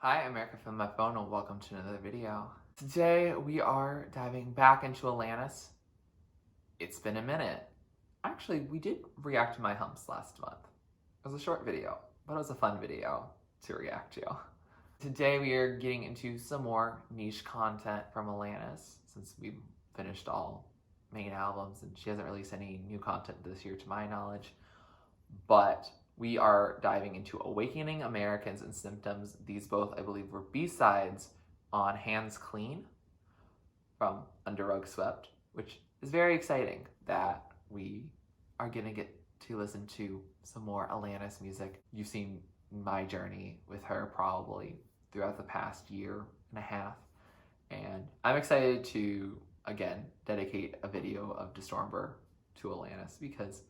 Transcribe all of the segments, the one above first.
Hi, America from my phone, and welcome to another video. Today we are diving back into Alanis. It's been a minute. Actually, we did react to my humps last month. It was a short video, but it was a fun video to react to. Today we are getting into some more niche content from Alanis, since we've finished all main albums and she hasn't released any new content this year to my knowledge. But we are diving into Awakening Americans and Symptoms. These both, I believe, were B-sides on Hands Clean from Under Rug Swept, which is very exciting that we are going to get to listen to some more Alanis music. You've seen my journey with her probably throughout the past year and a half, and I'm excited to, again, dedicate a video of TurtleStormer to Alanis because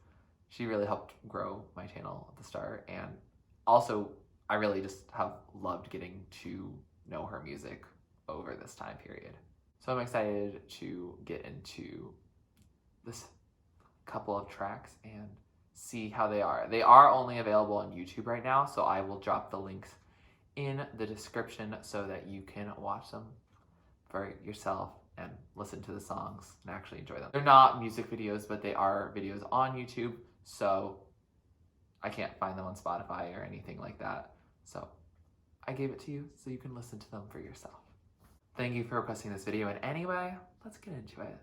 she really helped grow my channel at the start, and also I really just have loved getting to know her music over this time period. So I'm excited to get into this couple of tracks and see how they are. They are only available on YouTube right now, so I will drop the links in the description so that you can watch them for yourself and listen to the songs and actually enjoy them. They're not music videos, but they are videos on YouTube, so I can't find them on Spotify or anything like that. So I gave it to you so you can listen to them for yourself. Thank you for requesting this video, and anyway, let's get into it.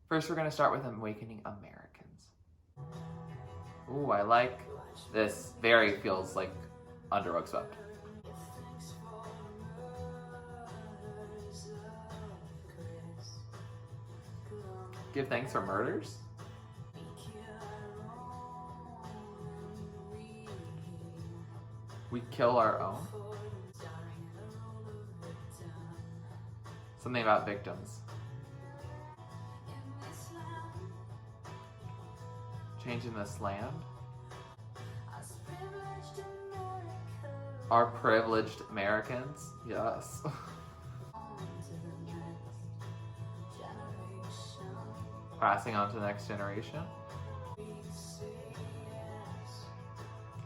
First, we're going to start with Awakening Americans. Ooh, I like this. Very feels like Under Rug Swept. Give thanks for murders? We kill our own? Something about victims. Changing this land? Our privileged Americans? Yes. Passing on to the next generation?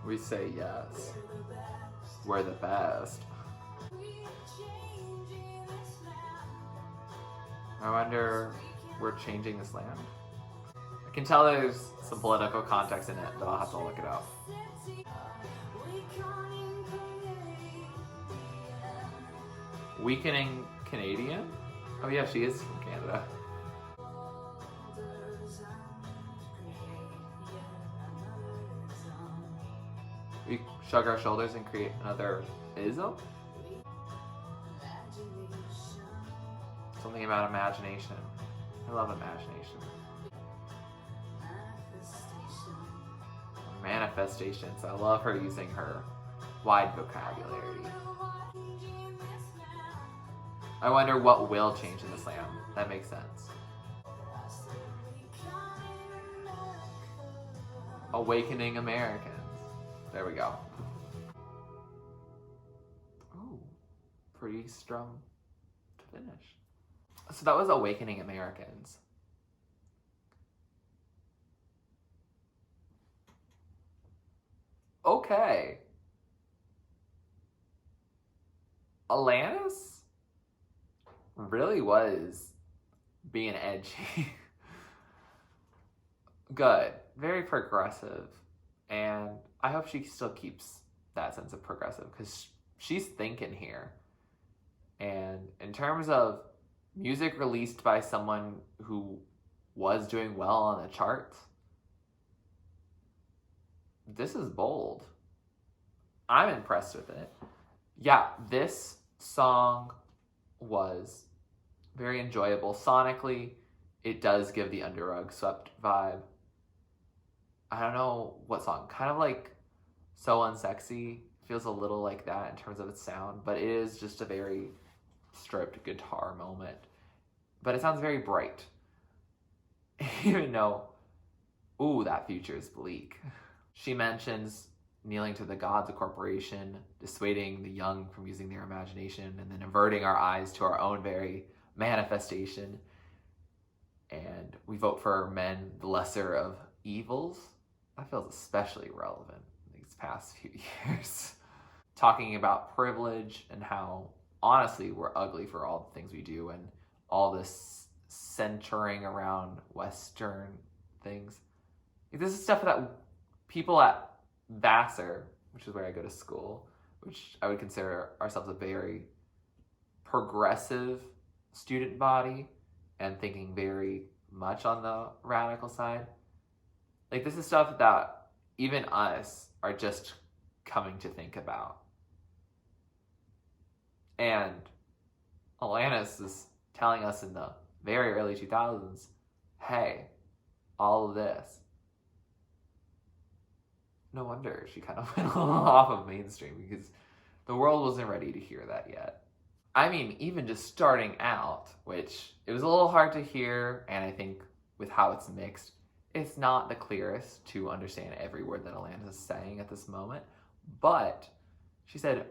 We say yes. We're the best. I wonder, we're changing this land? I can tell there's some political context in it, but I'll have to look it up. Weakening Canadian? Oh yeah, she is from Canada. We shrug our shoulders and create another ism? Something about imagination. I love imagination. Manifestations. I love her using her wide vocabulary. I wonder what will change in this land. That makes sense. Awakening Americans. There we go. Ooh, pretty strong to finish. So that was Awakening Americans. Okay. Alanis really was being edgy. Good. Very progressive. And I hope she still keeps that sense of progressive because she's thinking here. And in terms of music released by someone who was doing well on the charts, this is bold. I'm impressed with it. Yeah, this song was very enjoyable. Sonically, it does give the Under Rug Swept vibe. I don't know what song, kind of like So Unsexy, feels a little like that in terms of its sound, but it is just a very stripped guitar moment. But it sounds very bright. Even though, ooh, that future is bleak. She mentions kneeling to the gods of corporation, dissuading the young from using their imagination, and then averting our eyes to our own very manifestation. And we vote for men, the lesser of evils. That feels especially relevant in these past few years. talking about privilege and how honestly we're ugly for all the things we do and all this centering around Western things. This is stuff that people at Vassar, which is where I go to school, which I would consider ourselves a very progressive student body and thinking very much on the radical side. Like, this is stuff that even us are just coming to think about. And Alanis is telling us in the very early 2000s, hey, all of this. No wonder she kind of went off of mainstream, because the world wasn't ready to hear that yet. I mean, even just starting out, which it was a little hard to hear, and I think with how it's mixed, it's not the clearest to understand every word that Alanis is saying at this moment. But she said,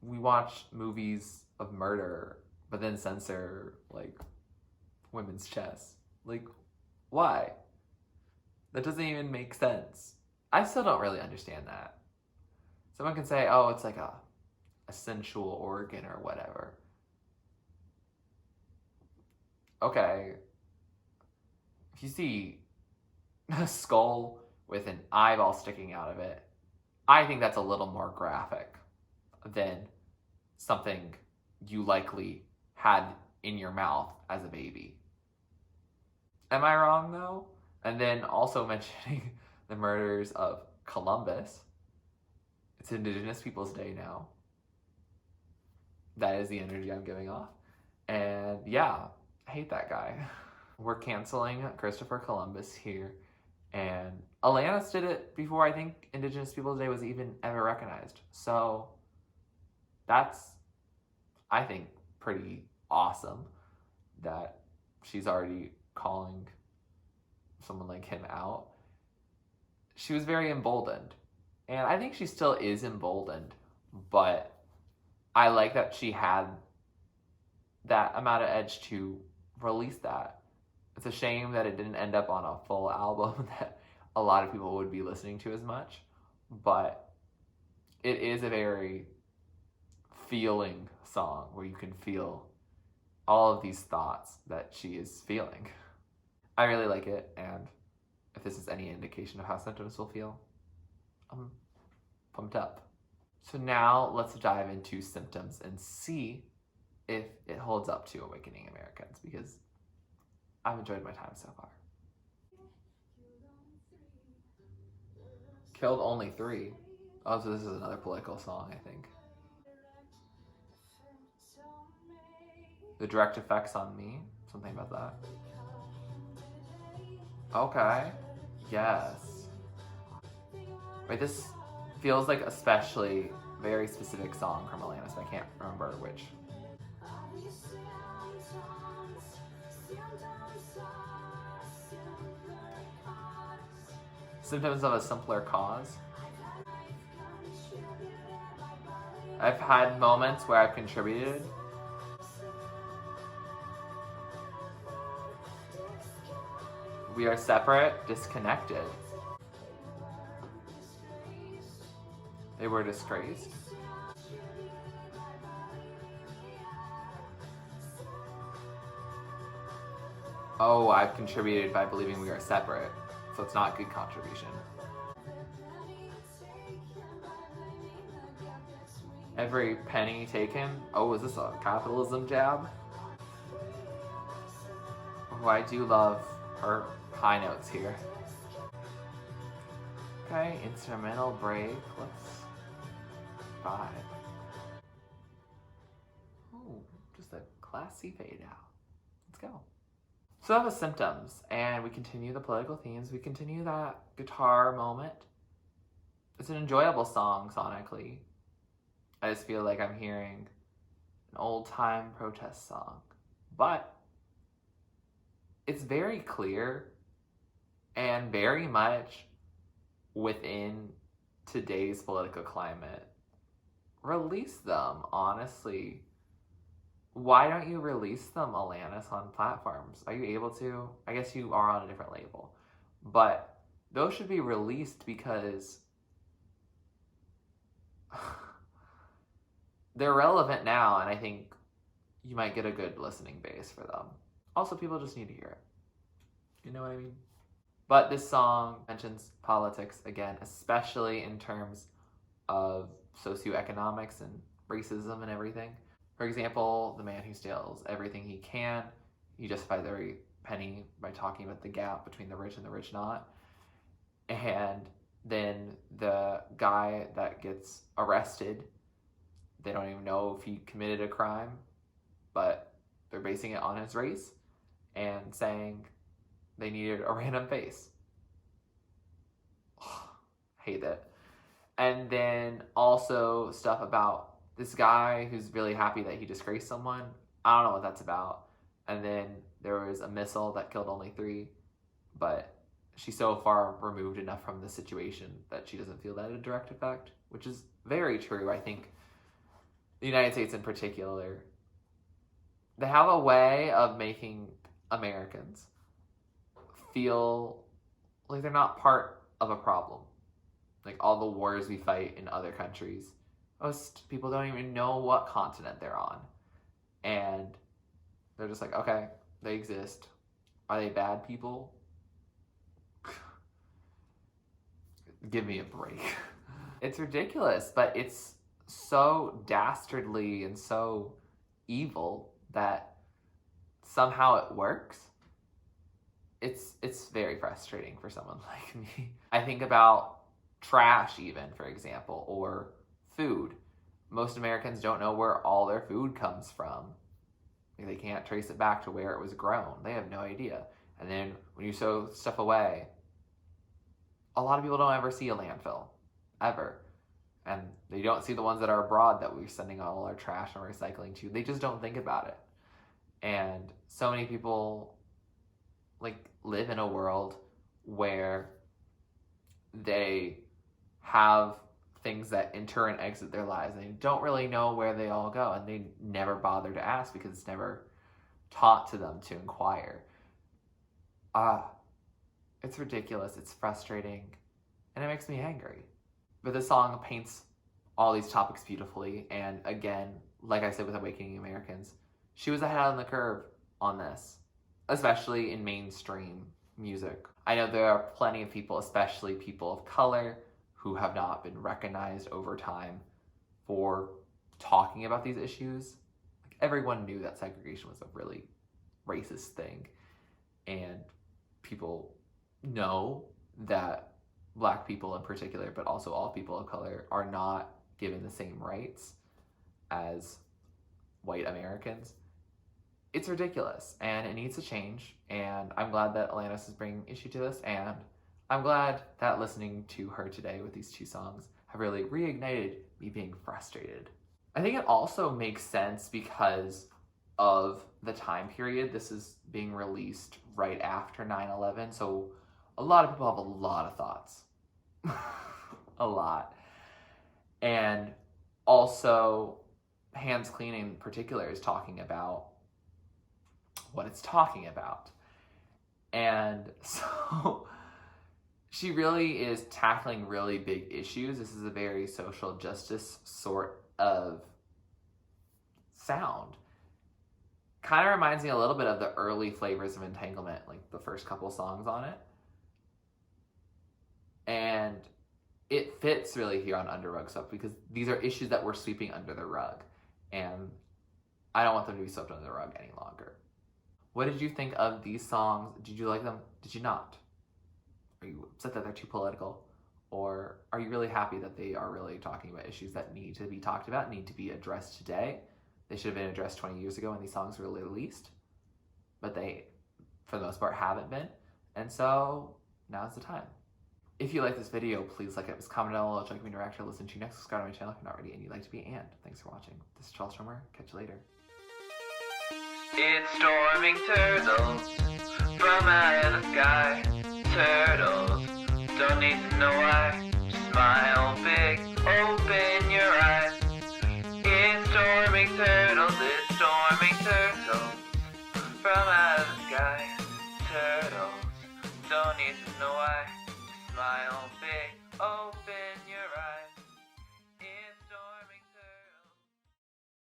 we watch movies of murder, but then censor, like, women's chests. Like, why? That doesn't even make sense. I still don't really understand that. Someone can say, oh, it's like a sensual organ or whatever. Okay. If you see a skull with an eyeball sticking out of it, I think that's a little more graphic than something you likely had in your mouth as a baby. Am I wrong, though? And then also mentioning the murders of Columbus. It's Indigenous Peoples Day now. That is the energy I'm giving off. And yeah, I hate that guy. We're canceling Christopher Columbus here. And Alanis did it before I think Indigenous Peoples Day was even ever recognized. So that's, I think, pretty awesome that she's already calling someone like him out. She was very emboldened. And I think she still is emboldened, but I like that she had that amount of edge to release that. It's a shame that it didn't end up on a full album that a lot of people would be listening to as much, but it is a very feeling song where you can feel all of these thoughts that she is feeling. I really like it, and if this is any indication of how Symptoms will feel, I'm pumped up. So now let's dive into Symptoms and see if it holds up to Awakening Americans, because I've enjoyed my time so far. Killed only 3. Oh, so this is another political song, I think. The direct effects on me. Something about that. Okay. Yes. Wait, this feels like especially very specific song from Alanis, but I can't remember which. Symptoms of a Simpler Cause. I've had moments where I've contributed. We are separate, disconnected. They were disgraced. Oh, I've contributed by believing we are separate, so it's not good contribution. Every penny taken. Oh, is this a capitalism jab? Oh, I do love her high notes here. Okay, instrumental break. Let's vibe. Oh, just a classy fade out. Let's go. So that was Symptoms, and we continue the political themes. We continue that guitar moment. It's an enjoyable song sonically. I just feel like I'm hearing an old-time protest song. But it's very clear and very much within today's political climate. Release them, honestly. Why don't you release them, Alanis, on platforms? Are you able to? I guess you are on a different label. But those should be released because they're relevant now, and I think you might get a good listening base for them. Also, people just need to hear it. You know what I mean? But this song mentions politics again, especially in terms of socioeconomics and racism and everything. For example, the man who steals everything he can, he justifies every penny by talking about the gap between the rich and the rich not. And then the guy that gets arrested, they don't even know if he committed a crime, but they're basing it on his race and saying they needed a random face. Hate it. And then also stuff about this guy who's really happy that he disgraced someone. I don't know what that's about. And then there was a missile that killed only 3, but she's so far removed enough from the situation that she doesn't feel that a direct effect, which is very true. I think the United States in particular, they have a way of making Americans feel like they're not part of a problem. Like all the wars we fight in other countries, most people don't even know what continent they're on. And they're just like, okay, they exist. Are they bad people? Give me a break. It's ridiculous, but it's so dastardly and so evil that somehow it works. It's very frustrating for someone like me. I think about trash even, for example, or food. Most Americans don't know where all their food comes from. They can't trace it back to where it was grown. They have no idea. And then when you throw stuff away, a lot of people don't ever see a landfill, ever. And they don't see the ones that are abroad that we're sending all our trash and recycling to. They just don't think about it. And so many people live in a world where they have things that enter and exit their lives, and they don't really know where they all go, and they never bother to ask because it's never taught to them to inquire. It's ridiculous, it's frustrating, and it makes me angry. But this song paints all these topics beautifully, and again, like I said with Awakening Americans, she was ahead on the curve on this, especially in mainstream music. I know there are plenty of people, especially people of color, who have not been recognized over time for talking about these issues. Everyone knew that segregation was a really racist thing, and people know that Black people in particular, but also all people of color, are not given the same rights as white Americans. It's ridiculous, and it needs to change, and I'm glad that Alanis is bringing issue to this, and I'm glad that listening to her today with these 2 songs have really reignited me being frustrated. I think it also makes sense because of the time period. This is being released right after 9/11, so a lot of people have a lot of thoughts. A lot. And also, Hands Clean in particular is talking about what it's talking about. And so she really is tackling really big issues. This is a very social justice sort of sound. Kind of reminds me a little bit of the early flavors of Entanglement, like the first couple songs on it. And it fits really here on Under Rug Stuff because these are issues that we're sweeping under the rug. And I don't want them to be swept under the rug any longer. What did you think of these songs? Did you like them? Did you not? Are you upset that they're too political? Or are you really happy that they are really talking about issues that need to be talked about, need to be addressed today? They should have been addressed 20 years ago when these songs were released. But they, for the most part, haven't been. And so, now's the time. If you like this video, please like it, comment down below, check me director, listen to next, subscribe to my channel if you're not already, and you'd like to be, and thanks for watching. This is TurtleStormer, catch you later. It's storming turtles from out of the sky. Turtles don't need to know why.